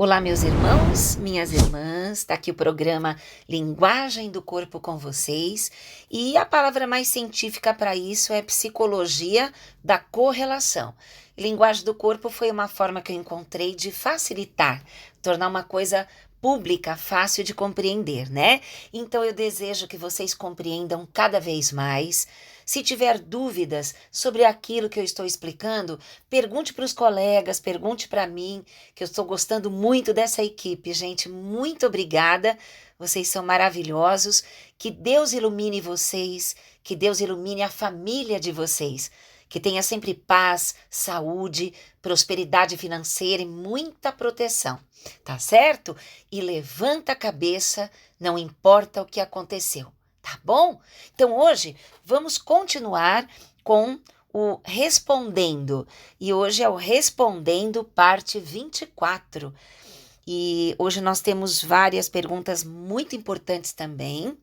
Olá, meus irmãos, minhas irmãs, está aqui o programa Linguagem do Corpo com vocês, e a palavra mais científica para isso é psicologia da correlação. Linguagem do corpo foi uma forma que eu encontrei de facilitar, tornar uma coisa pública, fácil de compreender, né? Então eu desejo que vocês compreendam cada vez mais. Se tiver dúvidas sobre aquilo que eu estou explicando, pergunte para os colegas, pergunte para mim, que eu estou gostando muito dessa equipe, gente. Muito obrigada. Vocês são maravilhosos. Que Deus ilumine vocês, que Deus ilumine a família de vocês. Que tenha sempre paz, saúde, prosperidade financeira e muita proteção, tá certo? E levanta a cabeça, não importa o que aconteceu, tá bom? Então hoje vamos continuar com o Respondendo. E hoje é o Respondendo parte 24. E hoje nós temos várias perguntas muito importantes também.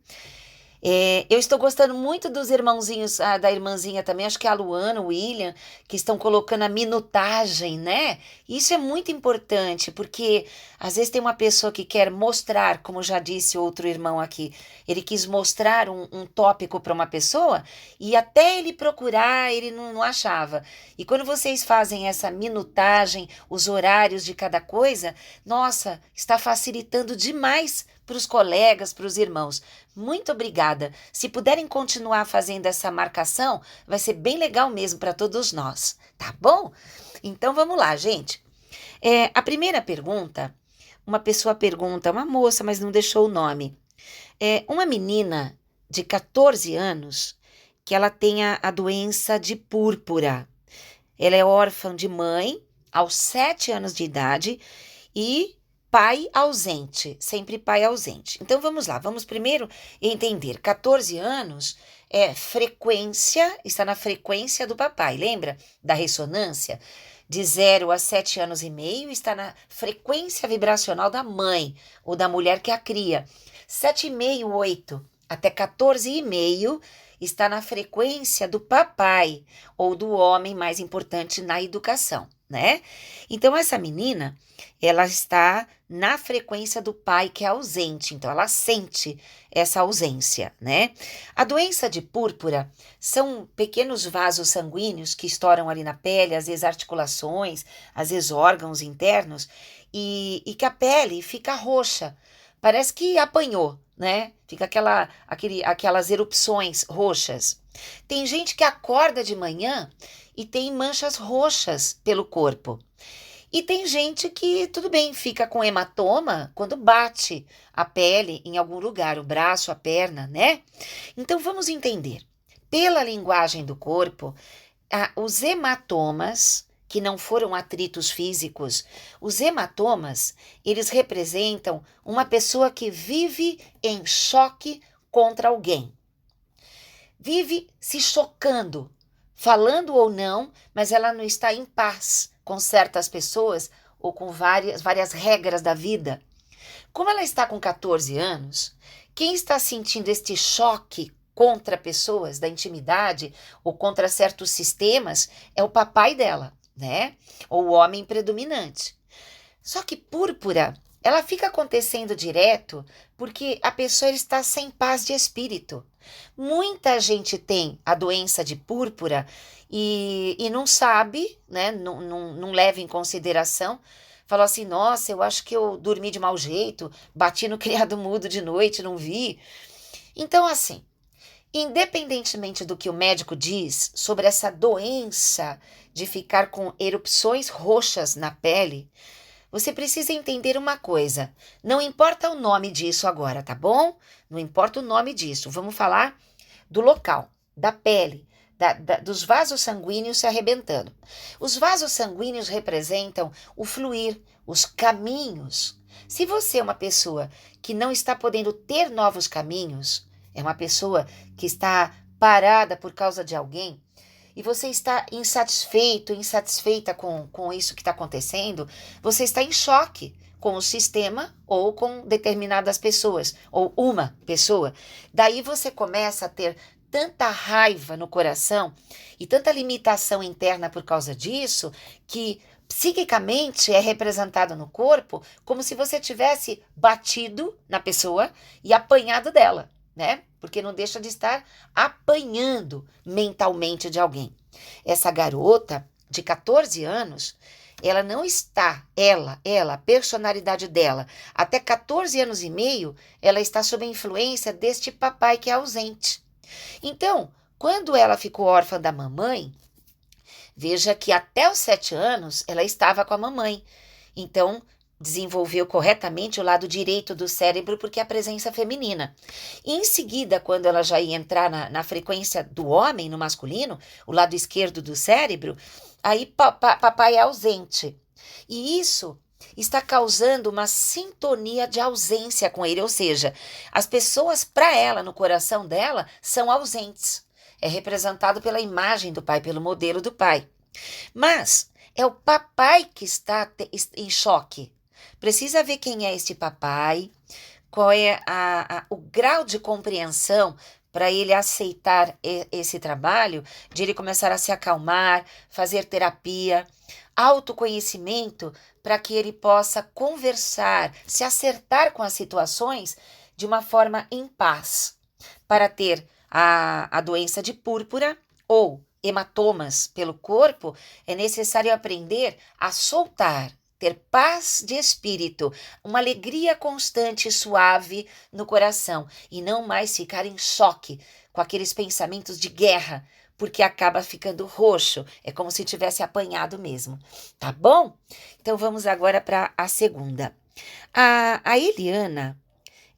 Eu estou gostando muito dos irmãozinhos, da irmãzinha também, acho que é a Luana, o William, que estão colocando a minutagem, né? Isso é muito importante, porque às vezes tem uma pessoa que quer mostrar, como já disse outro irmão aqui, ele quis mostrar um tópico para uma pessoa e até ele procurar, ele não achava. E quando vocês fazem essa minutagem, os horários de cada coisa, nossa, está facilitando demais para os colegas, para os irmãos. Muito obrigada. Se puderem continuar fazendo essa marcação, vai ser bem legal mesmo para todos nós, tá bom? Então vamos lá, gente. A primeira pergunta, uma pessoa pergunta, uma moça, mas não deixou o nome. Uma menina de 14 anos que ela tem a doença de púrpura. Ela é órfã de mãe aos 7 anos de idade e pai ausente, sempre pai ausente. Então vamos lá, vamos primeiro entender. 14 anos é frequência, está na frequência do papai, lembra da ressonância? De 0 a 7 anos e meio está na frequência vibracional da mãe ou da mulher que a cria. 7,5, 8 até 14,5 está na frequência do papai ou do homem mais importante na educação, né? Então essa menina, ela está na frequência do pai que é ausente, então ela sente essa ausência, né? A doença de púrpura são pequenos vasos sanguíneos que estouram ali na pele, às vezes articulações, às vezes órgãos internos, e que a pele fica roxa, parece que apanhou, né? Fica aquelas erupções roxas. Tem gente que acorda de manhã e tem manchas roxas pelo corpo. E tem gente que, tudo bem, fica com hematoma quando bate a pele em algum lugar, o braço, a perna, né? Então vamos entender. Pela linguagem do corpo, os hematomas, que não foram atritos físicos, os hematomas, eles representam uma pessoa que vive em choque contra alguém. Vive se chocando, falando ou não, mas ela não está em paz com certas pessoas ou com várias regras da vida. Como ela está com 14 anos, quem está sentindo este choque contra pessoas da intimidade ou contra certos sistemas é o papai dela, né? Ou o homem predominante. Só que púrpura, ela fica acontecendo direto porque a pessoa está sem paz de espírito. Muita gente tem a doença de púrpura e não sabe, né? Não leva em consideração. Falou assim, nossa, eu acho que eu dormi de mau jeito, bati no criado mudo de noite, não vi. Então, assim, independentemente do que o médico diz sobre essa doença de ficar com erupções roxas na pele, você precisa entender uma coisa, não importa o nome disso agora, tá bom? Não importa o nome disso, vamos falar do local, da pele, dos vasos sanguíneos se arrebentando. Os vasos sanguíneos representam o fluir, os caminhos. Se você é uma pessoa que não está podendo ter novos caminhos, é uma pessoa que está parada por causa de alguém, e você está insatisfeita com isso que está acontecendo, você está em choque com o sistema ou com determinadas pessoas, ou uma pessoa. Daí você começa a ter tanta raiva no coração e tanta limitação interna por causa disso, que Psiquicamente é representado no corpo como se você tivesse batido na pessoa e apanhado dela, né? Porque não deixa de estar apanhando mentalmente de alguém. Essa garota de 14 anos, ela não está, a personalidade dela, até 14 anos e meio, ela está sob a influência deste papai que é ausente. Então, quando ela ficou órfã da mamãe, veja que até os 7 anos ela estava com a mamãe. Então, desenvolveu corretamente o lado direito do cérebro porque é a presença feminina. E em seguida, quando ela já ia entrar na frequência do homem, no masculino, o lado esquerdo do cérebro, aí papai é ausente. E isso está causando uma sintonia de ausência com ele, ou seja, as pessoas para ela, no coração dela, são ausentes. É representado pela imagem do pai, pelo modelo do pai. Mas é o papai que está em choque. Precisa ver quem é este papai, qual é o grau de compreensão para ele aceitar esse trabalho, de ele começar a se acalmar, fazer terapia, autoconhecimento, para que ele possa conversar, se acertar com as situações de uma forma em paz, para ter a doença de púrpura ou hematomas pelo corpo, é necessário aprender a soltar, ter paz de espírito, uma alegria constante e suave no coração e não mais ficar em choque com aqueles pensamentos de guerra, porque acaba ficando roxo, é como se tivesse apanhado mesmo, tá bom? Então vamos agora para a segunda. A Eliana,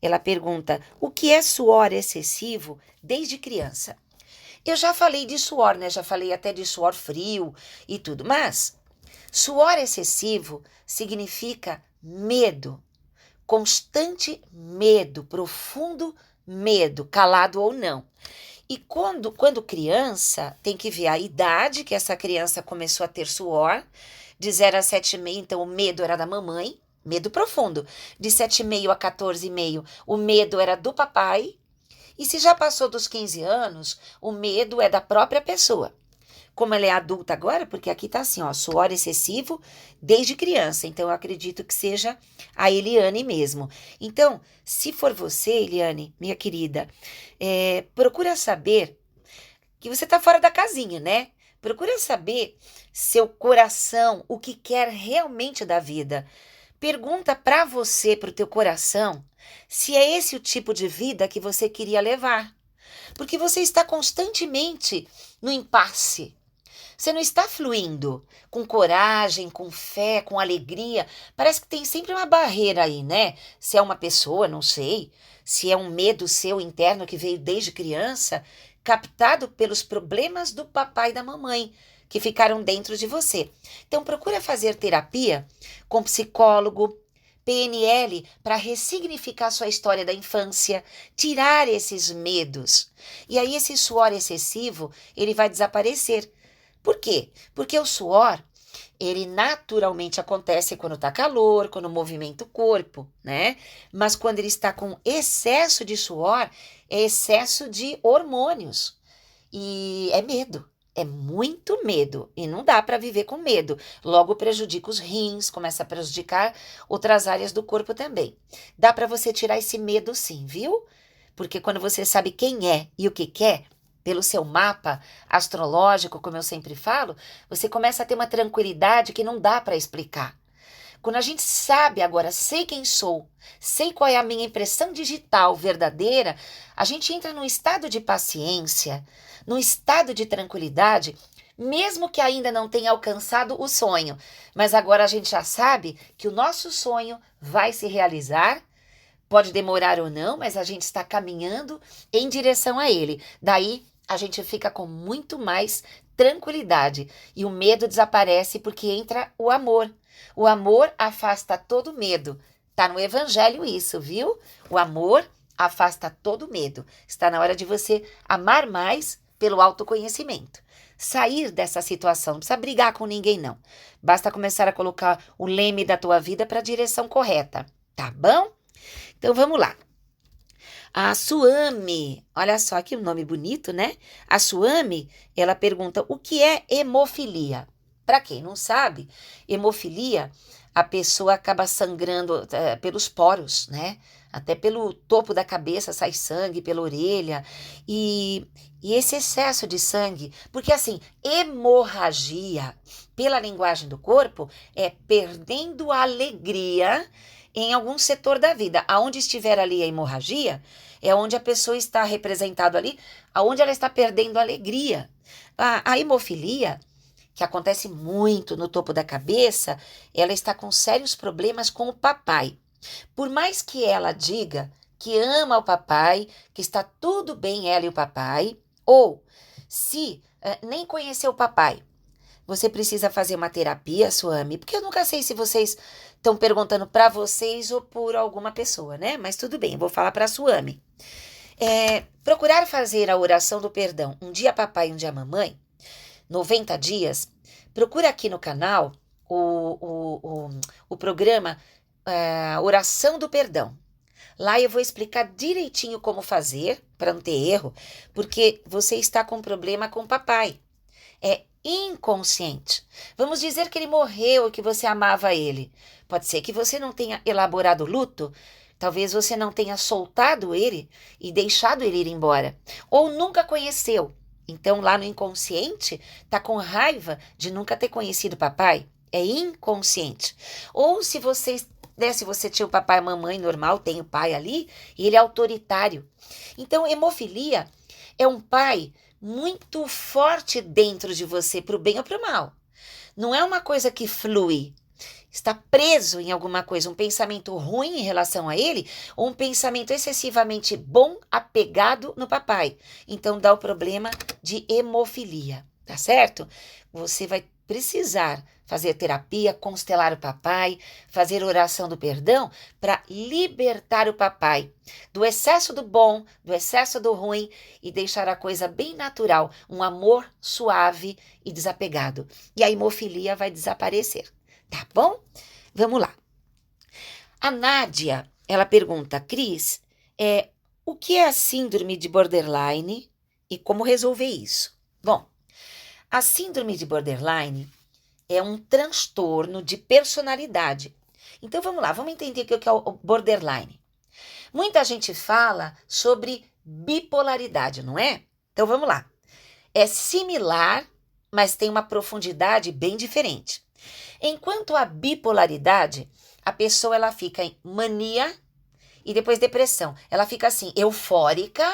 ela pergunta, o que é suor excessivo desde criança? Eu já falei de suor, né? Já falei até de suor frio e tudo, mas suor excessivo significa medo, constante medo, profundo medo, calado ou não. E quando criança, tem que ver a idade que essa criança começou a ter suor, de 0 a 7,5, então o medo era da mamãe, medo profundo. De 7,5 a 14,5, o medo era do papai. E se já passou dos 15 anos, o medo é da própria pessoa. Como ela é adulta agora, porque aqui tá assim, ó, suor excessivo desde criança. Então, eu acredito que seja a Eliane mesmo. Então, se for você, Eliane, minha querida, procura saber que você tá fora da casinha, né? Procura saber seu coração, o que quer realmente da vida. Pergunta para você, para o teu coração, se é esse o tipo de vida que você queria levar. Porque você está constantemente no impasse. Você não está fluindo com coragem, com fé, com alegria. Parece que tem sempre uma barreira aí, né? Se é uma pessoa, não sei. Se é um medo seu interno que veio desde criança, captado pelos problemas do papai e da mamãe, que ficaram dentro de você. Então, procura fazer terapia com psicólogo, PNL, para ressignificar sua história da infância, tirar esses medos. E aí esse suor excessivo, ele vai desaparecer. Por quê? Porque o suor, ele naturalmente acontece quando está calor, quando movimenta o corpo, né? Mas quando ele está com excesso de suor, é excesso de hormônios. E é medo. É muito medo e não dá para viver com medo. Logo prejudica os rins, começa a prejudicar outras áreas do corpo também. Dá para você tirar esse medo sim, viu? Porque quando você sabe quem é e o que quer, pelo seu mapa astrológico, como eu sempre falo, você começa a ter uma tranquilidade que não dá para explicar. Quando a gente sabe agora, sei quem sou, sei qual é a minha impressão digital verdadeira, a gente entra num estado de paciência, num estado de tranquilidade, mesmo que ainda não tenha alcançado o sonho. Mas agora a gente já sabe que o nosso sonho vai se realizar, pode demorar ou não, mas a gente está caminhando em direção a ele. Daí a gente fica com muito mais tranquilidade e o medo desaparece porque entra o amor. O amor afasta todo medo. Tá no Evangelho isso, viu? O amor afasta todo medo. Está na hora de você amar mais pelo autoconhecimento. Sair dessa situação, não precisa brigar com ninguém não. Basta começar a colocar o leme da tua vida para a direção correta, tá bom? Então vamos lá. A Suame, olha só que nome bonito, né? A Suame, ela pergunta, o que é hemofilia? Para quem não sabe, hemofilia, a pessoa acaba sangrando pelos poros, né? Até pelo topo da cabeça sai sangue, pela orelha. E esse excesso de sangue, porque assim, hemorragia, pela linguagem do corpo, é perdendo a alegria em algum setor da vida. Aonde estiver ali a hemorragia, é onde a pessoa está representada ali, aonde ela está perdendo a alegria. A hemofilia, que acontece muito no topo da cabeça, ela está com sérios problemas com o papai. Por mais que ela diga que ama o papai, que está tudo bem ela e o papai, ou se nem conheceu o papai, você precisa fazer uma terapia, Suami, porque eu nunca sei se vocês estão perguntando para vocês ou por alguma pessoa, né? Mas tudo bem, eu vou falar para a Suami. Procurar fazer a oração do perdão, um dia papai, um dia mamãe, 90 dias, procura aqui no canal o programa Oração do Perdão. Lá eu vou explicar direitinho como fazer, para não ter erro, porque você está com problema com o papai. É inconsciente. Vamos dizer que ele morreu e que você amava ele. Pode ser que você não tenha elaborado o luto, talvez você não tenha soltado ele e deixado ele ir embora, ou nunca conheceu. Então, lá no inconsciente, tá com raiva de nunca ter conhecido o papai. É inconsciente. Ou se você tinha o papai e a mamãe normal, tem o pai ali, e ele é autoritário. Então, hemofilia é um pai muito forte dentro de você, para o bem ou para o mal. Não é uma coisa que flui. Está preso em alguma coisa, um pensamento ruim em relação a ele, ou um pensamento excessivamente bom, apegado no papai. Então dá o problema de hemofilia, tá certo? Você vai precisar fazer terapia, constelar o papai, fazer oração do perdão para libertar o papai do excesso do bom, do excesso do ruim e deixar a coisa bem natural, um amor suave e desapegado. E a hemofilia vai desaparecer. Tá bom? Vamos lá. A Nádia, ela pergunta, Cris, o que é a síndrome de borderline e como resolver isso? Bom, a síndrome de borderline é um transtorno de personalidade. Então vamos lá, vamos entender o que é o borderline. Muita gente fala sobre bipolaridade, não é? Então vamos lá. É similar, mas tem uma profundidade bem diferente. Enquanto a bipolaridade, a pessoa ela fica em mania e depois depressão. Ela fica assim, eufórica,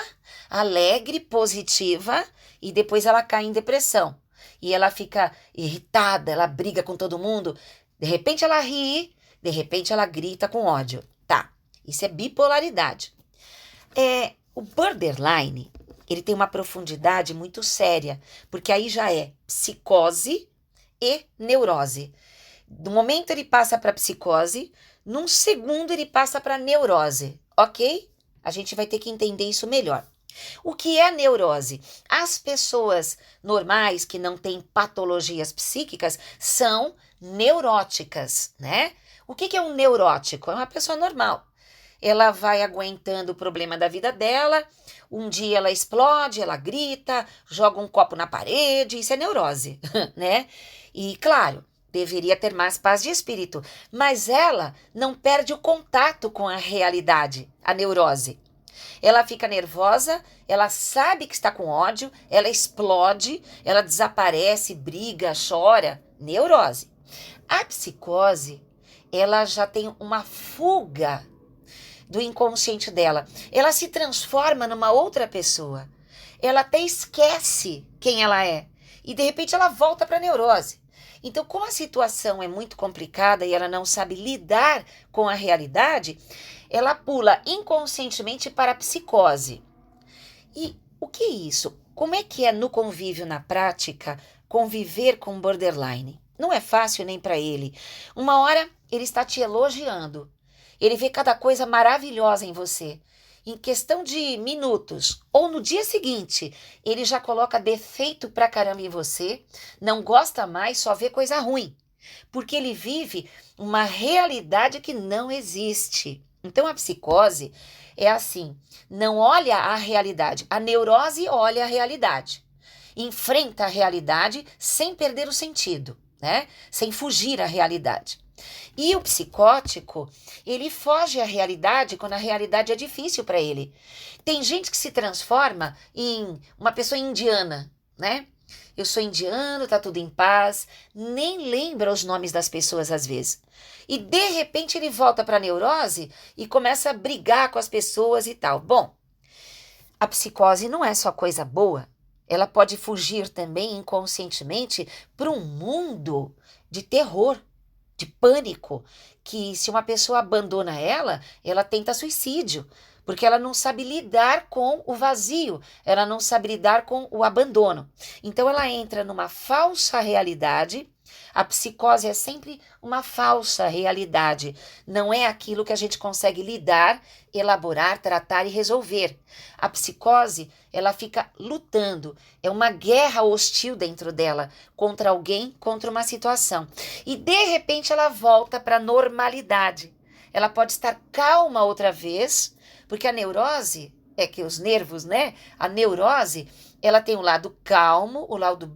alegre, positiva e depois ela cai em depressão. E ela fica irritada, ela briga com todo mundo. De repente ela ri, de repente ela grita com ódio. Tá, isso é bipolaridade. O borderline, ele tem uma profundidade muito séria, porque aí já é psicose e neurose. Do momento ele passa para psicose, num segundo ele passa para neurose, ok? A gente vai ter que entender isso melhor. O que é neurose? As pessoas normais que não têm patologias psíquicas são neuróticas, né? O que é um neurótico? É uma pessoa normal. Ela vai aguentando o problema da vida dela, um dia ela explode, ela grita, joga um copo na parede, isso é neurose, né? E claro, deveria ter mais paz de espírito, mas ela não perde o contato com a realidade, a neurose. Ela fica nervosa, ela sabe que está com ódio, ela explode, ela desaparece, briga, chora, neurose. A psicose, ela já tem uma fuga do inconsciente dela. Ela se transforma numa outra pessoa. Ela até esquece quem ela é. E de repente ela volta para a neurose. Então, como a situação é muito complicada e ela não sabe lidar com a realidade, ela pula inconscientemente para a psicose. E o que é isso? Como é que é no convívio, na prática, conviver com borderline? Não é fácil nem para ele. Uma hora ele está te elogiando. Ele vê cada coisa maravilhosa em você. Em questão de minutos ou no dia seguinte, ele já coloca defeito pra caramba em você, não gosta mais, só vê coisa ruim. Porque ele vive uma realidade que não existe. Então a psicose é assim, não olha a realidade. A neurose olha a realidade. Enfrenta a realidade sem perder o sentido. né? Sem fugir à realidade. E o psicótico, ele foge à realidade quando a realidade é difícil para ele. Tem gente que se transforma em uma pessoa indiana, né? Eu sou indiano, tá tudo em paz, nem lembra os nomes das pessoas às vezes. E de repente ele volta para a neurose e começa a brigar com as pessoas e tal. Bom, a psicose não é só coisa boa. Ela pode fugir também inconscientemente para um mundo de terror, de pânico, que se uma pessoa abandona ela, ela tenta suicídio, porque ela não sabe lidar com o vazio, ela não sabe lidar com o abandono. Então ela entra numa falsa realidade. A psicose é sempre uma falsa realidade, não é aquilo que a gente consegue lidar, elaborar, tratar e resolver. A psicose, ela fica lutando, é uma guerra hostil dentro dela, contra alguém, contra uma situação. E de repente ela volta para a normalidade. Ela pode estar calma outra vez, porque a neurose, é que os nervos, né? A neurose, ela tem o lado calmo, o lado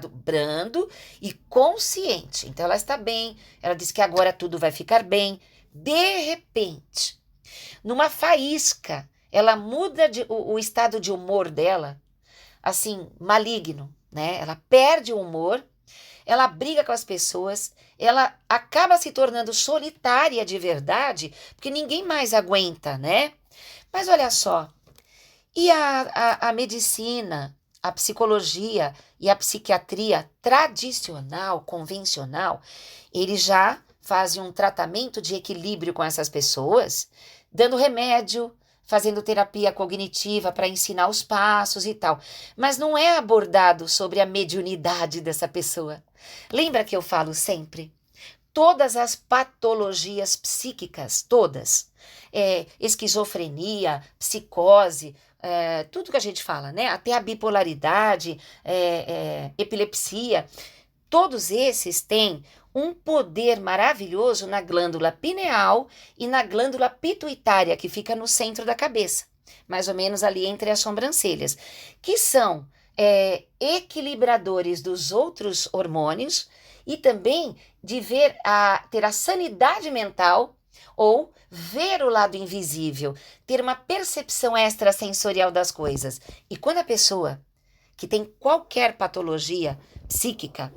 brando e consciente. Então ela está bem, ela diz que agora tudo vai ficar bem. De repente, numa faísca, ela muda o estado de humor dela, assim, maligno, né? Ela perde o humor, ela briga com as pessoas, ela acaba se tornando solitária de verdade, porque ninguém mais aguenta, né? Mas olha só, e a medicina, a psicologia e a psiquiatria tradicional, convencional, eles já fazem um tratamento de equilíbrio com essas pessoas, dando remédio, fazendo terapia cognitiva para ensinar os passos e tal. Mas não é abordado sobre a mediunidade dessa pessoa. Lembra que eu falo sempre? Todas as patologias psíquicas, todas, esquizofrenia, psicose, tudo que a gente fala, né? Até a bipolaridade, epilepsia, todos esses têm um poder maravilhoso na glândula pineal e na glândula pituitária, que fica no centro da cabeça, mais ou menos ali entre as sobrancelhas, que são equilibradores dos outros hormônios e também de ter a sanidade mental ou ver o lado invisível, ter uma percepção extrasensorial das coisas. E quando a pessoa que tem qualquer patologia psíquica,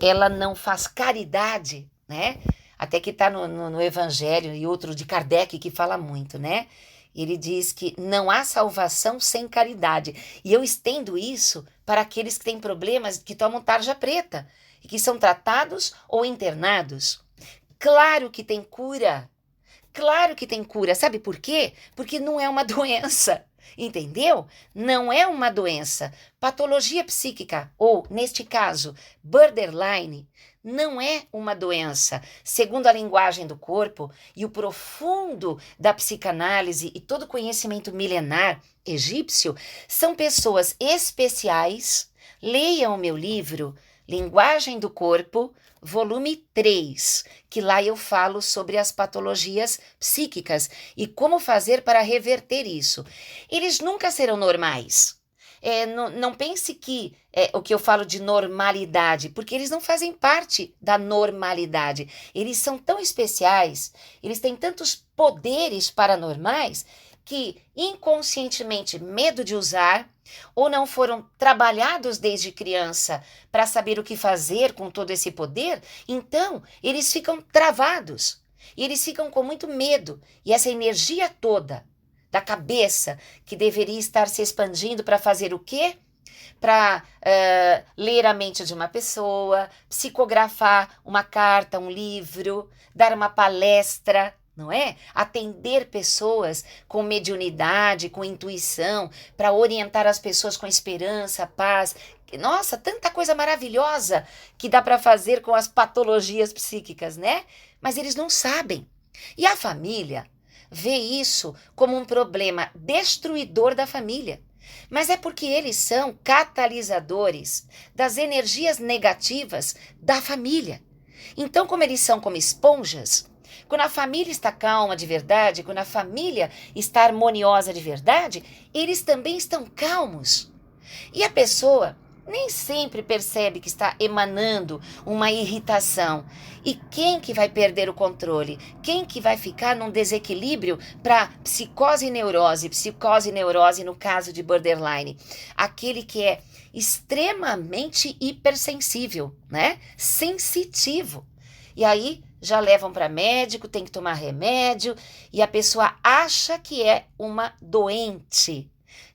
ela não faz caridade, né? Até que está no Evangelho e outro de Kardec que fala muito, né? Ele diz que não há salvação sem caridade. E eu estendo isso para aqueles que têm problemas, que tomam tarja preta e que são tratados ou internados. Claro que tem cura. Claro que tem cura. Sabe por quê? Porque não é uma doença. Entendeu? Não é uma doença. Patologia psíquica, ou, neste caso, borderline, não é uma doença. Segundo a linguagem do corpo e o profundo da psicanálise e todo o conhecimento milenar egípcio, são pessoas especiais. Leiam o meu livro, Linguagem do Corpo, volume 3, que lá eu falo sobre as patologias psíquicas e como fazer para reverter isso. Eles nunca serão normais. Não pense que o que eu falo de normalidade, porque eles não fazem parte da normalidade. Eles são tão especiais, eles têm tantos poderes paranormais que inconscientemente medo de usar ou não foram trabalhados desde criança para saber o que fazer com todo esse poder, então eles ficam travados e eles ficam com muito medo. E essa energia toda da cabeça que deveria estar se expandindo para fazer o quê? Para ler a mente de uma pessoa, psicografar uma carta, um livro, dar uma palestra, não é? Atender pessoas com mediunidade, com intuição, para orientar as pessoas com esperança, paz. Nossa, tanta coisa maravilhosa que dá para fazer com as patologias psíquicas, né? Mas eles não sabem. E a família vê isso como um problema destruidor da família. Mas é porque eles são catalisadores das energias negativas da família. Então, como eles são como esponjas, quando a família está calma de verdade, quando a família está harmoniosa de verdade, eles também estão calmos. E a pessoa nem sempre percebe que está emanando uma irritação. E quem que vai perder o controle? Quem que vai ficar num desequilíbrio para psicose e neurose? Psicose e neurose no caso de borderline. Aquele que é extremamente hipersensível, né? Sensitivo. E aí já levam para médico, tem que tomar remédio e a pessoa acha que é uma doente.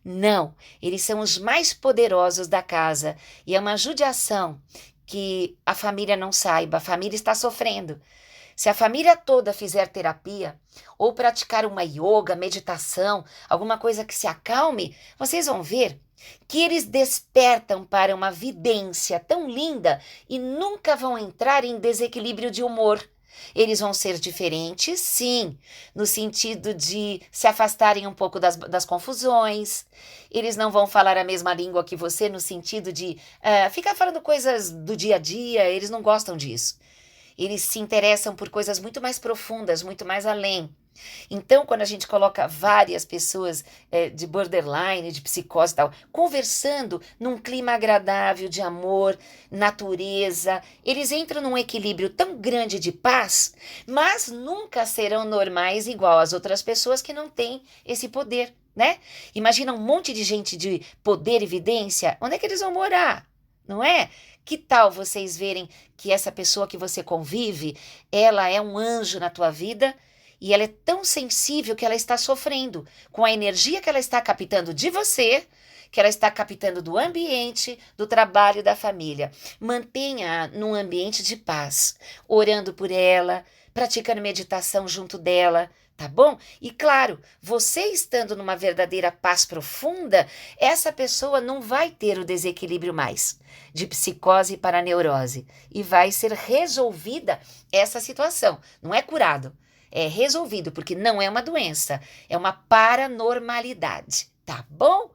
Não, eles são os mais poderosos da casa e é uma judiação que a família não saiba, a família está sofrendo. Se a família toda fizer terapia ou praticar uma yoga, meditação, alguma coisa que se acalme, vocês vão ver que eles despertam para uma vidência tão linda e nunca vão entrar em desequilíbrio de humor. Eles vão ser diferentes, sim, no sentido de se afastarem um pouco das confusões. Eles não vão falar a mesma língua que você, no sentido de ficar falando coisas do dia a dia, eles não gostam disso. Eles se interessam por coisas muito mais profundas, muito mais além. Então, quando a gente coloca várias pessoas de borderline, de psicose e tal, conversando num clima agradável de amor, natureza, eles entram num equilíbrio tão grande de paz, mas nunca serão normais igual as outras pessoas que não têm esse poder, né? Imagina um monte de gente de poder e evidência, onde é que eles vão morar? Não é? Que tal vocês verem que essa pessoa que você convive, ela é um anjo na tua vida e ela é tão sensível que ela está sofrendo com a energia que ela está captando de você, que ela está captando do ambiente, do trabalho, da família. Mantenha-a num ambiente de paz, orando por ela, praticando meditação junto dela, tá bom? E claro, você estando numa verdadeira paz profunda, essa pessoa não vai ter o desequilíbrio mais de psicose para neurose e vai ser resolvida essa situação. Não é curado, é resolvido, porque não é uma doença, é uma paranormalidade, tá bom?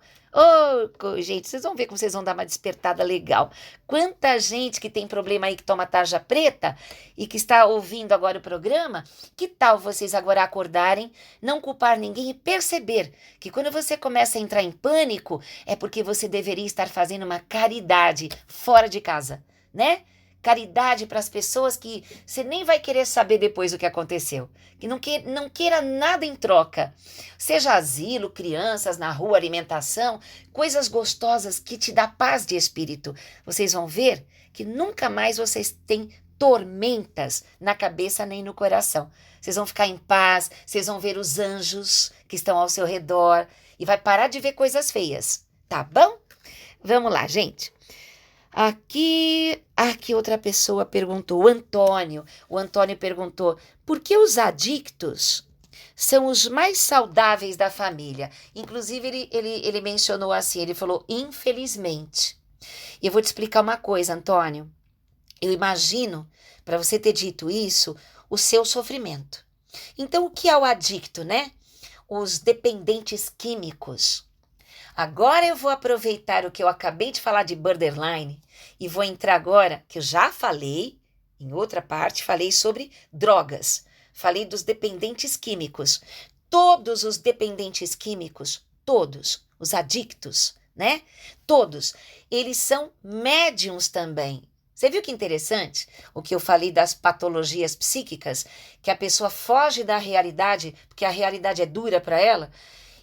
Gente, vocês vão ver como vocês vão dar uma despertada legal. Quanta gente que tem problema aí que toma tarja preta e que está ouvindo agora o programa, que tal vocês agora acordarem, não culpar ninguém e perceber que quando você começa a entrar em pânico, é porque você deveria estar fazendo uma caridade fora de casa, né? Caridade para as pessoas que você nem vai querer saber depois do que aconteceu. Que não queira nada em troca. Seja asilo, crianças na rua, alimentação, coisas gostosas que te dá paz de espírito. Vocês vão ver que nunca mais vocês têm tormentas na cabeça nem no coração. Vocês vão ficar em paz, vocês vão ver os anjos que estão ao seu redor e vai parar de ver coisas feias, tá bom? Vamos lá, gente. Aqui outra pessoa perguntou, o Antônio perguntou, por que os adictos são os mais saudáveis da família? Inclusive ele mencionou assim, ele falou, infelizmente. E eu vou te explicar uma coisa, Antônio, eu imagino, para você ter dito isso, o seu sofrimento. Então o que é o adicto, né? Os dependentes químicos. Agora eu vou aproveitar o que eu acabei de falar de borderline e vou entrar agora, que eu já falei, em outra parte, falei sobre drogas. Falei dos dependentes químicos. Todos os dependentes químicos, todos, os adictos, né? Todos, eles são médiums também. Você viu que interessante o que eu falei das patologias psíquicas, que a pessoa foge da realidade, porque a realidade é dura para ela?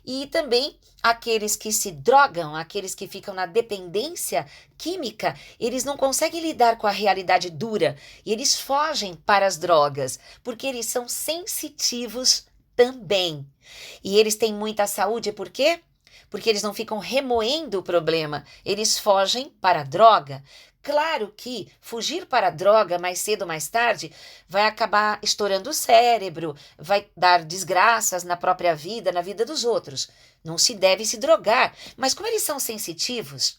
E também aqueles que se drogam, aqueles que ficam na dependência química, eles não conseguem lidar com a realidade dura e eles fogem para as drogas, porque eles são sensitivos também. E eles têm muita saúde, por quê? Porque eles não ficam remoendo o problema, eles fogem para a droga. Claro que fugir para a droga mais cedo ou mais tarde vai acabar estourando o cérebro, vai dar desgraças na própria vida, na vida dos outros. Não se deve se drogar, mas como eles são sensitivos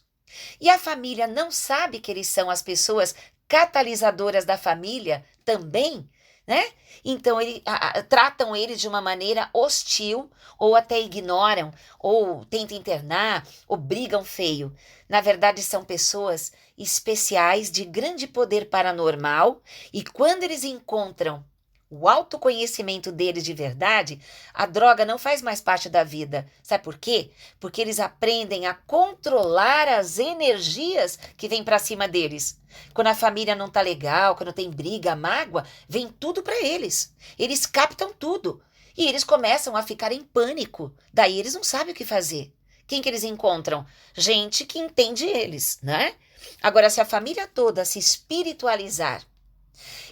e a família não sabe que eles são as pessoas catalisadoras da família também, né? Então tratam eles de uma maneira hostil ou até ignoram, ou tentam internar, ou brigam feio. Na verdade, são pessoas especiais de grande poder paranormal e quando eles encontram o autoconhecimento deles de verdade, a droga não faz mais parte da vida. Sabe por quê? Porque eles aprendem a controlar as energias que vêm para cima deles. Quando a família não tá legal, quando tem briga, mágoa, vem tudo para eles. Eles captam tudo. E eles começam a ficar em pânico. Daí eles não sabem o que fazer. Quem que eles encontram? Gente que entende eles, né? Agora, se a família toda se espiritualizar,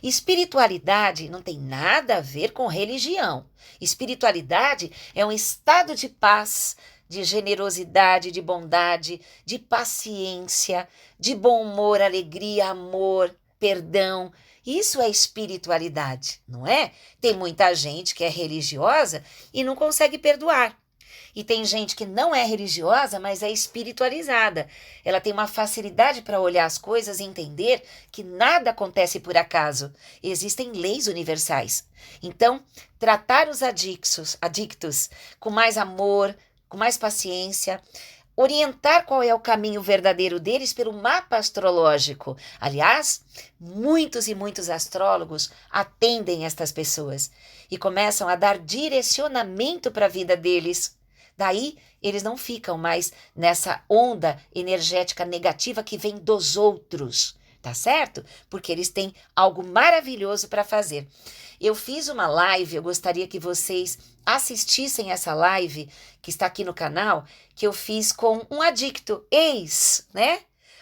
espiritualidade não tem nada a ver com religião. Espiritualidade é um estado de paz, de generosidade, de bondade, de paciência, de bom humor, alegria, amor, perdão. Isso é espiritualidade, não é? Tem muita gente que é religiosa e não consegue perdoar. E tem gente que não é religiosa, mas é espiritualizada. Ela tem uma facilidade para olhar as coisas e entender que nada acontece por acaso. Existem leis universais. Então, tratar os adictos com mais amor, com mais paciência, orientar qual é o caminho verdadeiro deles pelo mapa astrológico. Aliás, muitos e muitos astrólogos atendem estas pessoas e começam a dar direcionamento para a vida deles. Daí, eles não ficam mais nessa onda energética negativa que vem dos outros, tá certo? Porque eles têm algo maravilhoso para fazer. Eu fiz uma live, eu gostaria que vocês assistissem essa live que está aqui no canal, que eu fiz com um adicto, né?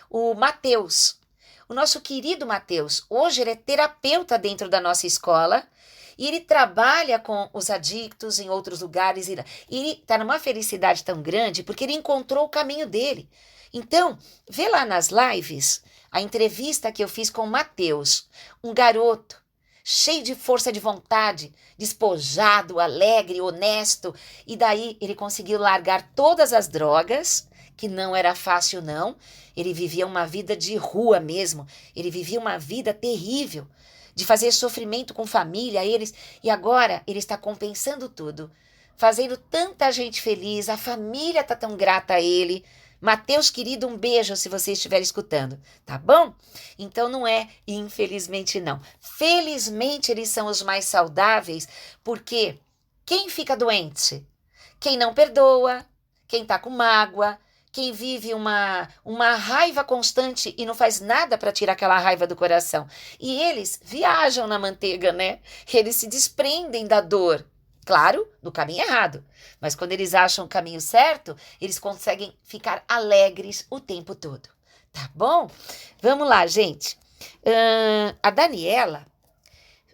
O Matheus. O nosso querido Matheus. Hoje ele é terapeuta dentro da nossa escola. E ele trabalha com os adictos em outros lugares. E ele está numa felicidade tão grande porque ele encontrou o caminho dele. Então, vê lá nas lives a entrevista que eu fiz com o Matheus, um garoto cheio de força de vontade, despojado, alegre, honesto. E daí ele conseguiu largar todas as drogas, que não era fácil não. Ele vivia uma vida de rua mesmo. Ele vivia uma vida terrível, de fazer sofrimento com família, e agora ele está compensando tudo, fazendo tanta gente feliz, a família está tão grata a ele. Matheus, querido, um beijo se você estiver escutando, tá bom? Então não é infelizmente não. Felizmente eles são os mais saudáveis, porque quem fica doente? Quem não perdoa, quem está com mágoa, quem vive uma raiva constante e não faz nada para tirar aquela raiva do coração. E eles viajam na manteiga, né? Eles se desprendem da dor. Claro, no caminho errado. Mas quando eles acham o caminho certo, eles conseguem ficar alegres o tempo todo. Tá bom? Vamos lá, gente. A Daniela,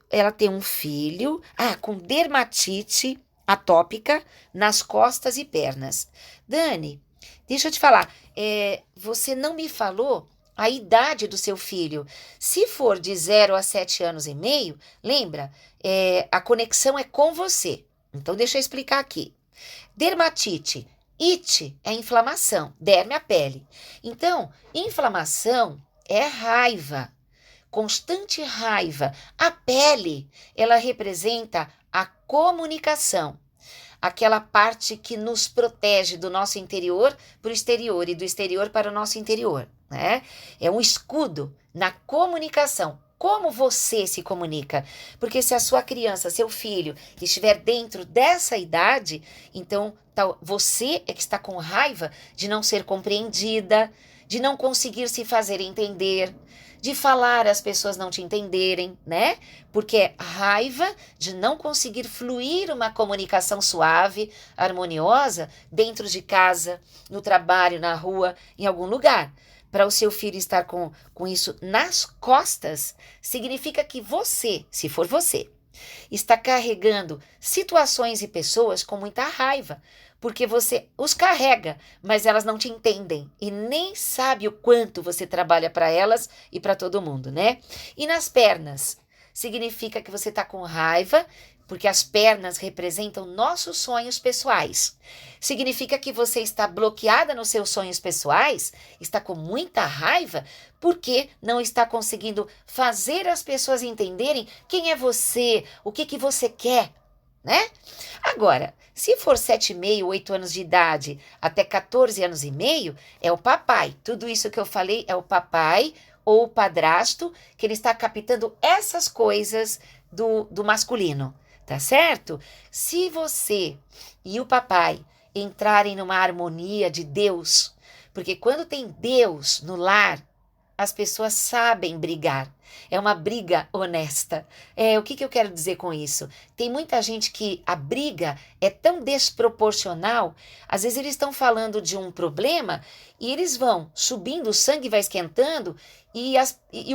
ela tem um filho com dermatite atópica nas costas e pernas. Dani, deixa eu te falar, você não me falou a idade do seu filho. Se for de 0 a 7 anos e meio, lembra, a conexão é com você. Então, deixa eu explicar aqui. Dermatite, it é inflamação, derme a pele. Então, inflamação é raiva, constante raiva. A pele, ela representa a comunicação. Aquela parte que nos protege do nosso interior para o exterior e do exterior para o nosso interior, né? É um escudo na comunicação. Como você se comunica? Porque se a sua criança, seu filho, estiver dentro dessa idade, então você é que está com raiva de não ser compreendida, de não conseguir se fazer entender, de falar as pessoas não te entenderem, né? Porque é raiva de não conseguir fluir uma comunicação suave, harmoniosa, dentro de casa, no trabalho, na rua, em algum lugar. Para o seu filho estar com isso nas costas, significa que você, se for você, está carregando situações e pessoas com muita raiva, porque você os carrega, mas elas não te entendem e nem sabe o quanto você trabalha para elas e para todo mundo, né? E nas pernas, significa que você está com raiva, porque as pernas representam nossos sonhos pessoais. Significa que você está bloqueada nos seus sonhos pessoais, está com muita raiva, porque não está conseguindo fazer as pessoas entenderem quem é você, o que você quer, né? Agora, se for 7,5, 8 anos de idade, até 14 anos e meio, é o papai. Tudo isso que eu falei é o papai ou o padrasto, que ele está captando essas coisas do masculino, tá certo? Se você e o papai entrarem numa harmonia de Deus, porque quando tem Deus no lar, as pessoas sabem brigar. É uma briga honesta. O que eu quero dizer com isso? Tem muita gente que a briga é tão desproporcional. Às vezes eles estão falando de um problema e eles vão subindo, o sangue vai esquentando e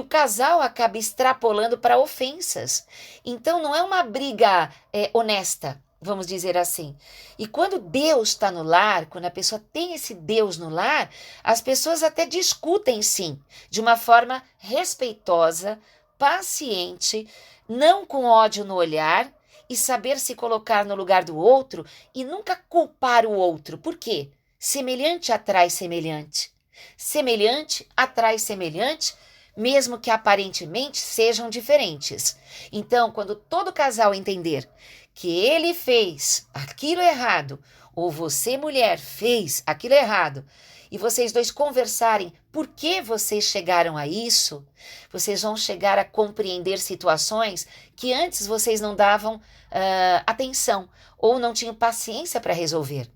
o casal acaba extrapolando para ofensas. Então não é uma briga honesta. Vamos dizer assim. E quando Deus está no lar, quando a pessoa tem esse Deus no lar, as pessoas até discutem sim, de uma forma respeitosa, paciente, não com ódio no olhar e saber se colocar no lugar do outro e nunca culpar o outro. Por quê? Semelhante atrai semelhante. Semelhante atrai semelhante, mesmo que aparentemente sejam diferentes. Então, quando todo casal entender que ele fez aquilo errado, ou você, mulher, fez aquilo errado, e vocês dois conversarem por que vocês chegaram a isso, vocês vão chegar a compreender situações que antes vocês não davam atenção ou não tinham paciência para resolver.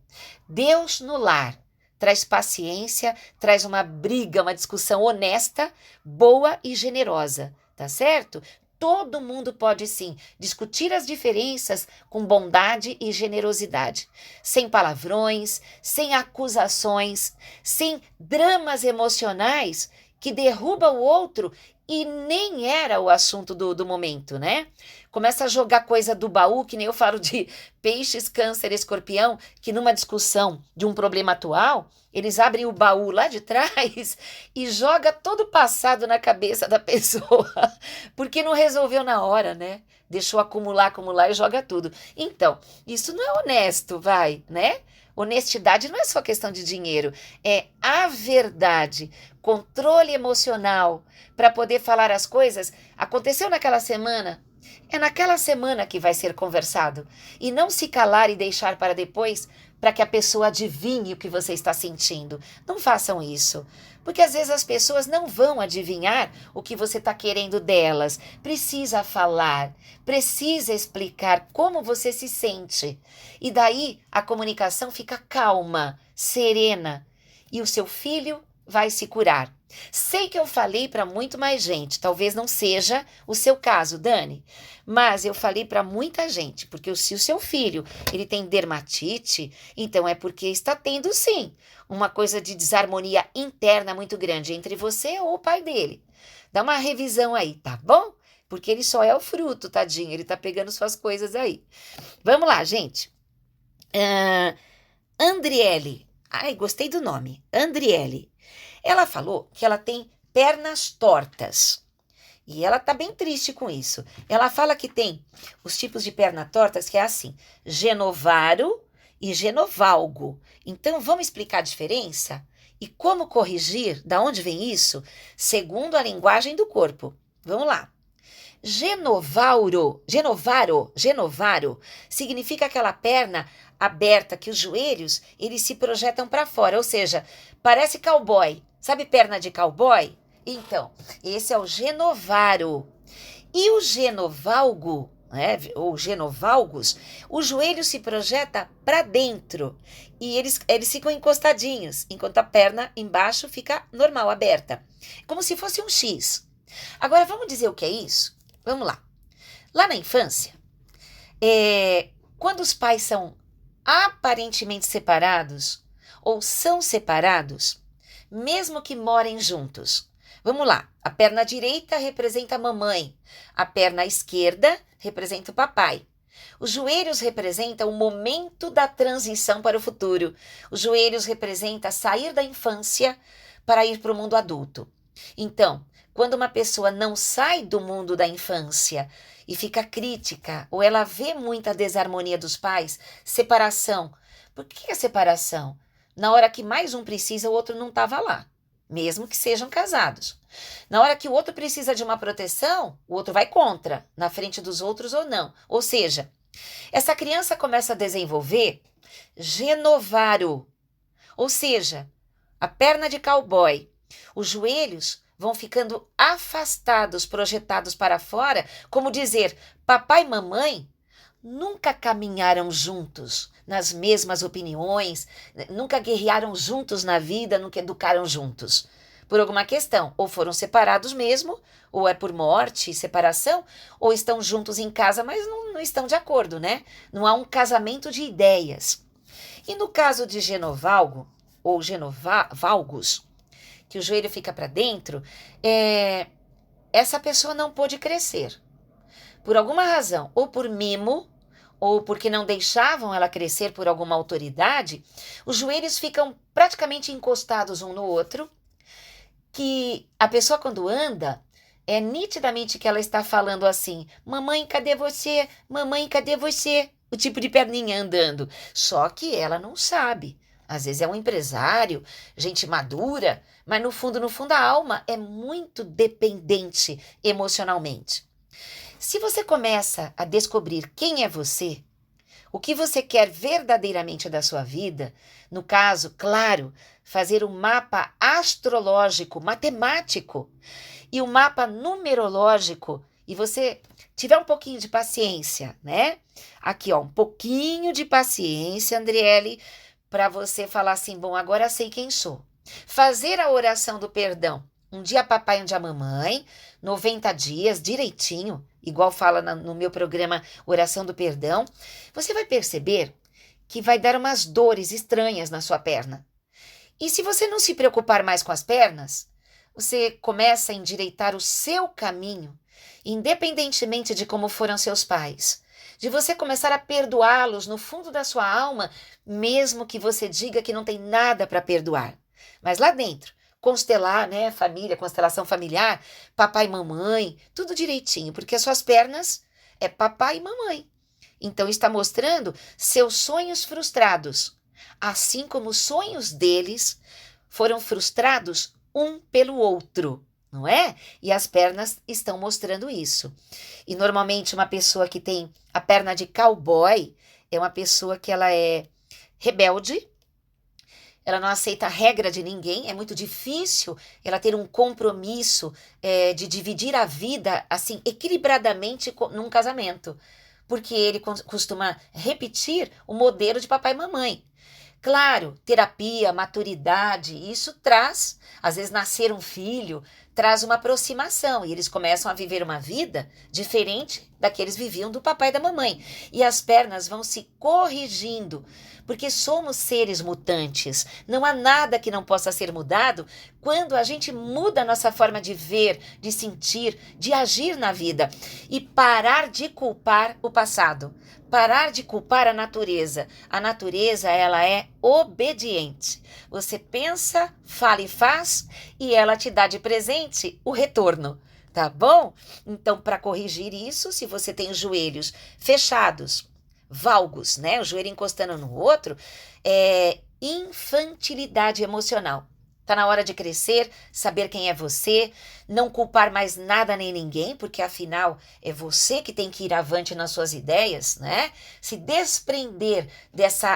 Deus no lar traz paciência, traz uma briga, uma discussão honesta, boa e generosa, tá certo? Todo mundo pode sim discutir as diferenças com bondade e generosidade, sem palavrões, sem acusações, sem dramas emocionais que derruba o outro e nem era o assunto do momento, né? Começa a jogar coisa do baú, que nem eu falo de peixes, câncer, escorpião, que numa discussão de um problema atual, eles abrem o baú lá de trás e joga todo o passado na cabeça da pessoa, porque não resolveu na hora, né? Deixou acumular e joga tudo. Então, isso não é honesto, né? Honestidade não é só questão de dinheiro, é a verdade, controle emocional para poder falar as coisas. Aconteceu naquela semana, é naquela semana que vai ser conversado. E não se calar e deixar para depois para que a pessoa adivinhe o que você está sentindo. Não façam isso. Porque às vezes as pessoas não vão adivinhar o que você está querendo delas. Precisa falar, precisa explicar como você se sente. E daí a comunicação fica calma, serena. E o seu filho vai se curar. Sei que eu falei para muito mais gente, talvez não seja o seu caso, Dani, mas eu falei para muita gente, porque se o seu filho ele tem dermatite, então é porque está tendo sim uma coisa de desarmonia interna muito grande entre você ou o pai dele. Dá uma revisão aí, tá bom? Porque ele só é o fruto, tadinho, ele tá pegando suas coisas aí. Vamos lá, gente. Andriele, ai, gostei do nome, Andriele. Ela falou que ela tem pernas tortas e ela tá bem triste com isso. Ela fala que tem os tipos de perna tortas que é assim, genovaro e genovalgo. Então vamos explicar a diferença e como corrigir, da onde vem isso, segundo a linguagem do corpo. Vamos lá. Genovaro significa aquela perna aberta que os joelhos eles se projetam para fora, ou seja, parece cowboy. Sabe perna de cowboy? Então, esse é o genovaro. E o genovalgo, né, ou genovalgos, o joelho se projeta para dentro e eles ficam encostadinhos, enquanto a perna embaixo fica normal, aberta, como se fosse um X. Agora, vamos dizer o que é isso? Vamos lá. Lá na infância, quando os pais são aparentemente separados ou são separados, mesmo que morem juntos. Vamos lá, a perna direita representa a mamãe, a perna esquerda representa o papai. Os joelhos representam o momento da transição para o futuro. Os joelhos representam sair da infância para ir para o mundo adulto. Então, quando uma pessoa não sai do mundo da infância e fica crítica, ou ela vê muita desarmonia dos pais, separação. Por que é separação? Na hora que mais um precisa, o outro não estava lá, mesmo que sejam casados. Na hora que o outro precisa de uma proteção, o outro vai contra, na frente dos outros ou não. Ou seja, essa criança começa a desenvolver genovaro, ou seja, a perna de cowboy. Os joelhos vão ficando afastados, projetados para fora, como dizer, Papai e mamãe nunca caminharam juntos nas mesmas opiniões, nunca guerrearam juntos na vida, nunca educaram juntos. Por alguma questão, ou foram separados mesmo, ou é por morte, separação, ou estão juntos em casa, mas não estão de acordo, né? Não há um casamento de ideias. E no caso de genovalgo, ou genovalgos, que o joelho fica para dentro, essa pessoa não pôde crescer. Por alguma razão, ou por mimo, ou porque não deixavam ela crescer por alguma autoridade, os joelhos ficam praticamente encostados um no outro, que a pessoa quando anda, é nitidamente que ela está falando assim, mamãe, cadê você? Mamãe, cadê você? O tipo de perninha andando. Só que ela não sabe. Às vezes é um empresário, gente madura, mas no fundo, a alma é muito dependente emocionalmente. Se você começa a descobrir quem é você, o que você quer verdadeiramente da sua vida, no caso, claro, fazer um mapa astrológico, matemático e um mapa numerológico, e você tiver um pouquinho de paciência, né? Aqui, ó, um pouquinho de paciência, Andriele, para você falar assim, bom, agora sei quem sou. Fazer a oração do perdão, um dia papai, um dia mamãe, 90 dias, direitinho, igual fala no meu programa Oração do Perdão, você vai perceber que vai dar umas dores estranhas na sua perna. E se você não se preocupar mais com as pernas, você começa a endireitar o seu caminho, independentemente de como foram seus pais. De você começar a perdoá-los no fundo da sua alma, mesmo que você diga que não tem nada para perdoar. Mas lá dentro, constelar, né, família, constelação familiar, papai e mamãe, tudo direitinho, porque as suas pernas é papai e mamãe. Então está mostrando seus sonhos frustrados, assim como os sonhos deles foram frustrados um pelo outro, não é? E as pernas estão mostrando isso. E normalmente uma pessoa que tem a perna de cowboy é uma pessoa que ela é rebelde, ela não aceita a regra de ninguém, é muito difícil ela ter um compromisso de dividir a vida assim equilibradamente num casamento, porque ele costuma repetir o modelo de papai e mamãe. Claro, terapia, maturidade, isso traz, às vezes nascer um filho, traz uma aproximação e eles começam a viver uma vida diferente da que eles viviam do papai e da mamãe. E as pernas vão se corrigindo, porque somos seres mutantes. Não há nada que não possa ser mudado quando a gente muda a nossa forma de ver, de sentir, de agir na vida e parar de culpar o passado. Parar de culpar a natureza. A natureza, ela é obediente. Você pensa, fala e faz, e ela te dá de presente o retorno, tá bom? Então, para corrigir isso, se você tem os joelhos fechados, valgos, né? O joelho encostando no outro, é infantilidade emocional. Tá na hora de crescer, saber quem é você, não culpar mais nada nem ninguém, porque afinal é você que tem que ir avante nas suas ideias, né? Se desprender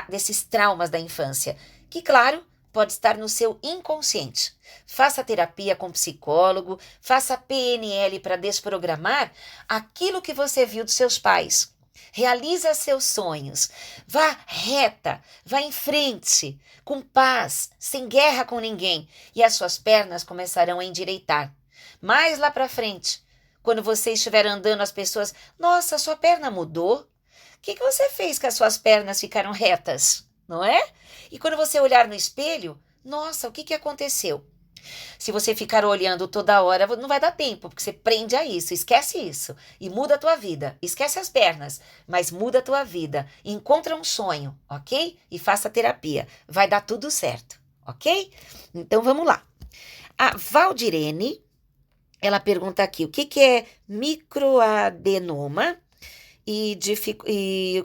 desses traumas da infância, que claro, pode estar no seu inconsciente. Faça terapia com psicólogo, faça PNL para desprogramar aquilo que você viu dos seus pais. Realiza seus sonhos, vá reta, vá em frente, com paz, sem guerra com ninguém, e as suas pernas começarão a endireitar. Mais lá para frente, quando você estiver andando, as pessoas, nossa, sua perna mudou? O que você fez que as suas pernas ficaram retas, não é? E quando você olhar no espelho, nossa, o que aconteceu? Se você ficar olhando toda hora, não vai dar tempo, porque você prende a isso, esquece isso e muda a tua vida. Esquece as pernas, mas muda a tua vida. Encontra um sonho, ok? E faça terapia. Vai dar tudo certo, ok? Então vamos lá. A Valdirene, ela pergunta aqui, o que é microadenoma e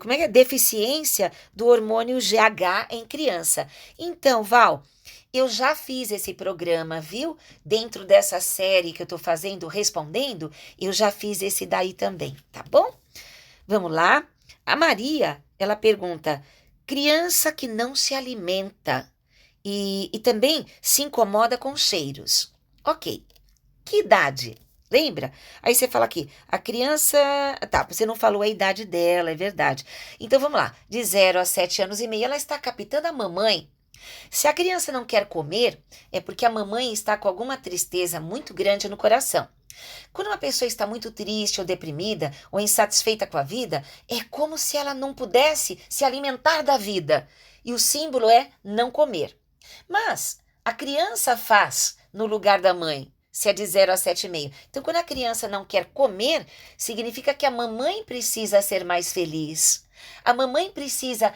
como é que é? Deficiência do hormônio GH em criança. Então, Val, eu já fiz esse programa, viu? Dentro dessa série que eu tô fazendo, respondendo, eu já fiz esse daí também, tá bom? Vamos lá. A Maria, ela pergunta, criança que não se alimenta e também se incomoda com cheiros. Ok, que idade? Lembra? Aí você fala aqui, a criança. Tá, você não falou a idade dela, é verdade. Então vamos lá. De 0 a 7 anos e meio, ela está captando a mamãe. Se a criança não quer comer, é porque a mamãe está com alguma tristeza muito grande no coração. Quando uma pessoa está muito triste ou deprimida ou insatisfeita com a vida, é como se ela não pudesse se alimentar da vida. E o símbolo é não comer. Mas a criança faz no lugar da mãe, se é de 0 a 7 e meio. Então, quando a criança não quer comer, significa que a mamãe precisa ser mais feliz. A mamãe precisa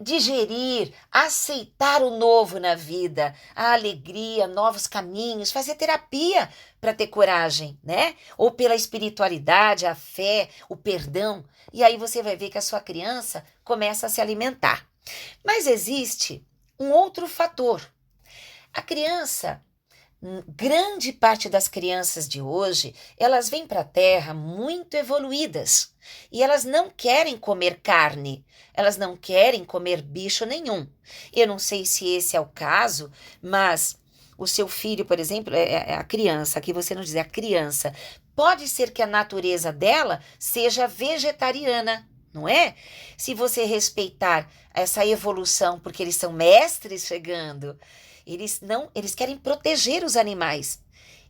digerir, aceitar o novo na vida, a alegria, novos caminhos, fazer terapia para ter coragem, né? Ou pela espiritualidade, a fé, o perdão. E aí você vai ver que a sua criança começa a se alimentar. Mas existe um outro fator. A criança, grande parte das crianças de hoje, elas vêm para a Terra muito evoluídas e elas não querem comer carne, elas não querem comer bicho nenhum. Eu não sei se esse é o caso, mas o seu filho, por exemplo, é a criança, aqui você não diz, é a criança. Pode ser que a natureza dela seja vegetariana, não é? Se você respeitar essa evolução, porque eles são mestres chegando, eles querem proteger os animais.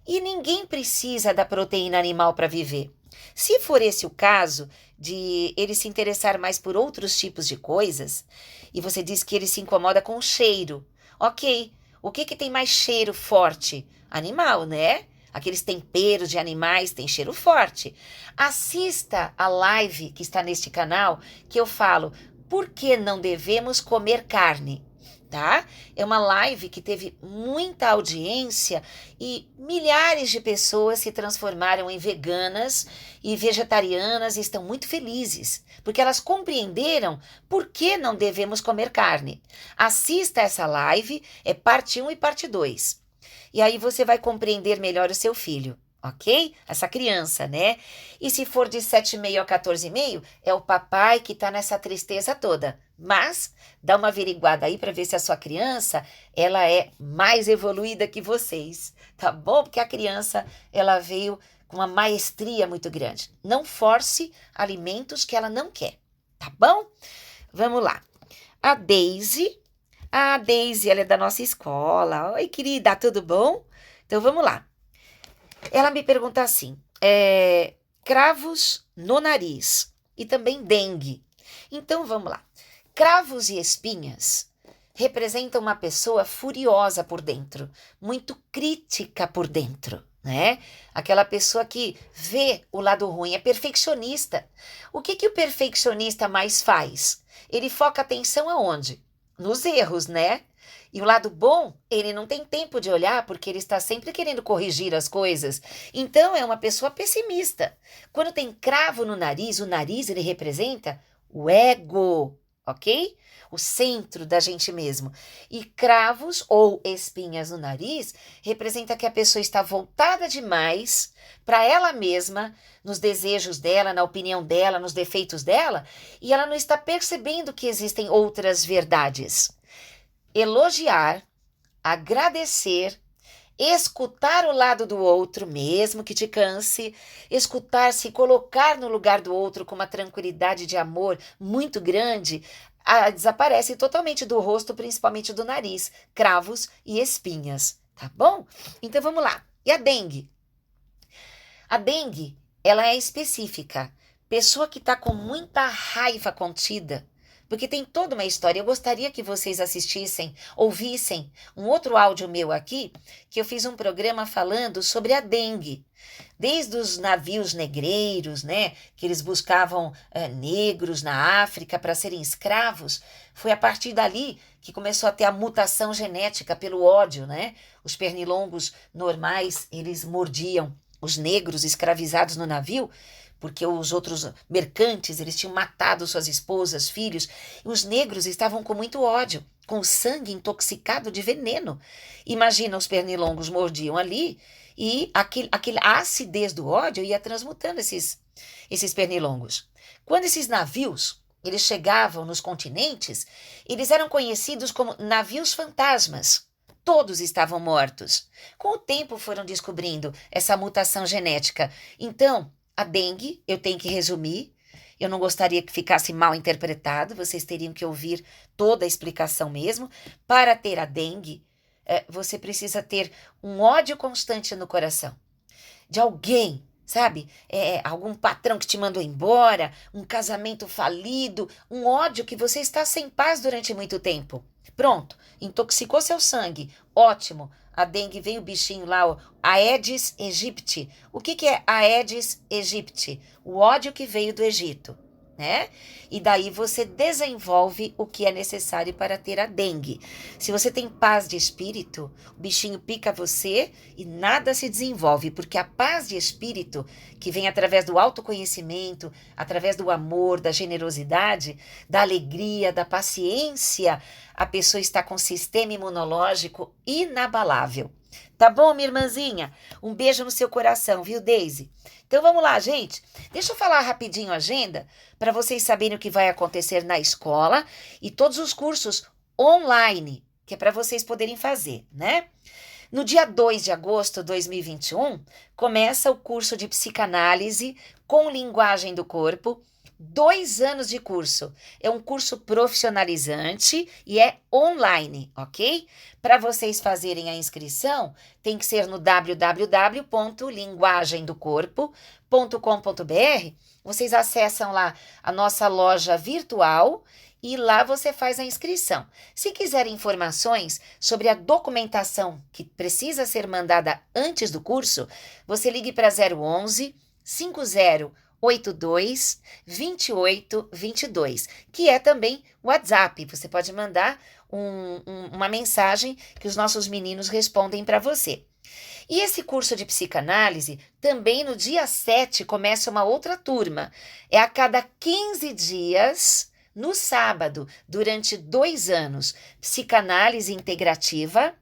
E ninguém precisa da proteína animal para viver. Se for esse o caso de ele se interessar mais por outros tipos de coisas, e você diz que ele se incomoda com o cheiro, ok. O que tem mais cheiro forte? Animal, né? Aqueles temperos de animais têm cheiro forte. Assista a live que está neste canal, que eu falo por que não devemos comer carne. Tá? É uma live que teve muita audiência e milhares de pessoas se transformaram em veganas e vegetarianas e estão muito felizes, porque elas compreenderam por que não devemos comer carne. Assista essa live, é parte 1 e parte 2. E aí você vai compreender melhor o seu filho. Ok? Essa criança, né? E se for de 7,5 a 14,5, é o papai que tá nessa tristeza toda. Mas dá uma averiguada aí para ver se a sua criança, ela é mais evoluída que vocês, tá bom? Porque a criança, ela veio com uma maestria muito grande. Não force alimentos que ela não quer, tá bom? Vamos lá. A Daisy, ela é da nossa escola. Oi, querida, tudo bom? Então vamos lá. Ela me pergunta assim, cravos no nariz e também dengue. Então vamos lá. Cravos e espinhas representam uma pessoa furiosa por dentro, muito crítica por dentro, né? Aquela pessoa que vê o lado ruim, é perfeccionista. O que o perfeccionista mais faz? Ele foca a atenção aonde? Nos erros, né? E o lado bom, ele não tem tempo de olhar porque ele está sempre querendo corrigir as coisas. Então é uma pessoa pessimista. Quando tem cravo no nariz, o nariz ele representa o ego, ok? O centro da gente mesmo. E cravos ou espinhas no nariz representa que a pessoa está voltada demais para ela mesma, nos desejos dela, na opinião dela, nos defeitos dela, e ela não está percebendo que existem outras verdades. Elogiar, agradecer, escutar o lado do outro, mesmo que te canse, escutar, se colocar no lugar do outro com uma tranquilidade de amor muito grande, desaparece totalmente do rosto, principalmente do nariz, cravos e espinhas, tá bom? Então vamos lá. E a dengue? A dengue, ela é específica. Pessoa que está com muita raiva contida, porque tem toda uma história. Eu gostaria que vocês assistissem, ouvissem um outro áudio meu aqui, que eu fiz um programa falando sobre a dengue. Desde os navios negreiros, né, que eles buscavam negros na África para serem escravos, foi a partir dali que começou a ter a mutação genética pelo ódio, né? Os pernilongos normais, eles mordiam os negros escravizados no navio, porque os outros mercantes, eles tinham matado suas esposas, filhos, e os negros estavam com muito ódio, com o sangue intoxicado de veneno. Imagina, os pernilongos mordiam ali e a acidez do ódio ia transmutando esses pernilongos. Quando esses navios, eles chegavam nos continentes, eles eram conhecidos como navios fantasmas. todos estavam mortos. Com o tempo foram descobrindo essa mutação genética. Então, a dengue, eu tenho que resumir, eu não gostaria que ficasse mal interpretado, vocês teriam que ouvir toda a explicação mesmo. Para ter a dengue, você precisa ter um ódio constante no coração de alguém, sabe? Algum patrão que te mandou embora, um casamento falido, um ódio que você está sem paz durante muito tempo. Pronto, intoxicou seu sangue, ótimo. A dengue veio o bichinho lá, o Aedes aegypti. O que é Aedes aegypti? O ódio que veio do Egito, né? E daí você desenvolve o que é necessário para ter a dengue. Se você tem paz de espírito, o bichinho pica você e nada se desenvolve, porque a paz de espírito, que vem através do autoconhecimento, através do amor, da generosidade, da alegria, da paciência, a pessoa está com um sistema imunológico inabalável. Tá bom, minha irmãzinha? Um beijo no seu coração, viu, Deise? Então vamos lá, gente. Deixa eu falar rapidinho a agenda para vocês saberem o que vai acontecer na escola e todos os cursos online, que é para vocês poderem fazer, né? No dia 2 de agosto de 2021, começa o curso de psicanálise com linguagem do corpo. 2 anos de curso. É um curso profissionalizante e é online, ok? Para vocês fazerem a inscrição, tem que ser no www.linguagemdocorpo.com.br. Vocês acessam lá a nossa loja virtual e lá você faz a inscrição. Se quiserem informações sobre a documentação que precisa ser mandada antes do curso, você ligue para 011 5082 2822, que é também WhatsApp. Você pode mandar uma mensagem que os nossos meninos respondem para você. E esse curso de psicanálise, também no dia 7 começa uma outra turma. É a cada 15 dias, no sábado, durante 2 anos, psicanálise integrativa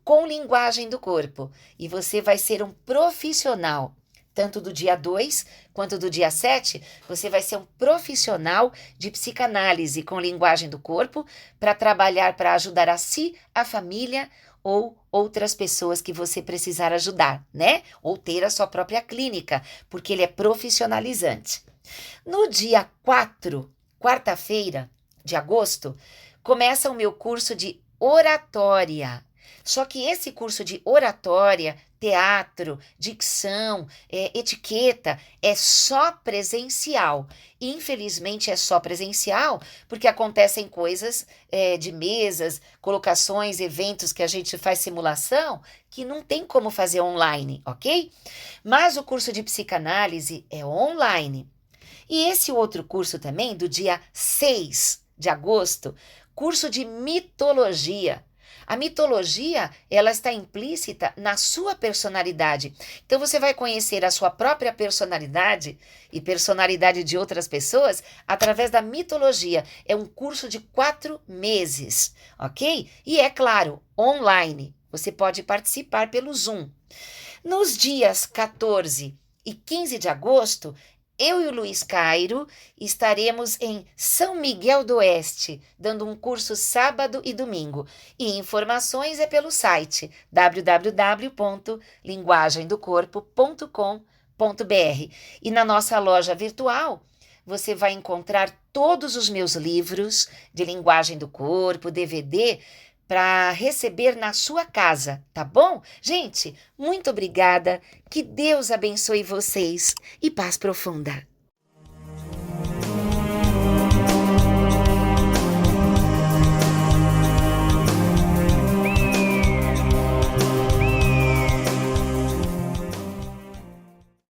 com linguagem do corpo. E você vai ser um profissional. Tanto do dia 2 quanto do dia 7, você vai ser um profissional de psicanálise com linguagem do corpo para trabalhar para ajudar a si, a família ou outras pessoas que você precisar ajudar, né? Ou ter a sua própria clínica, porque ele é profissionalizante. No dia 4, quarta-feira de agosto, começa o meu curso de oratória. Só que esse curso de oratória, teatro, dicção, etiqueta, é só presencial. Infelizmente é só presencial, porque acontecem coisas de mesas, colocações, eventos que a gente faz simulação, que não tem como fazer online, ok? Mas o curso de psicanálise é online. E esse outro curso também, do dia 6 de agosto, curso de mitologia. A mitologia, ela está implícita na sua personalidade. Então, você vai conhecer a sua própria personalidade e personalidade de outras pessoas através da mitologia. É um curso de 4 meses, ok? E é claro, online. Você pode participar pelo Zoom. Nos dias 14 e 15 de agosto, eu e o Luiz Cairo estaremos em São Miguel do Oeste, dando um curso sábado e domingo. E informações é pelo site www.linguagemdocorpo.com.br. E na nossa loja virtual, você vai encontrar todos os meus livros de linguagem do corpo, DVD, para receber na sua casa, tá bom? Gente, muito obrigada, que Deus abençoe vocês e paz profunda.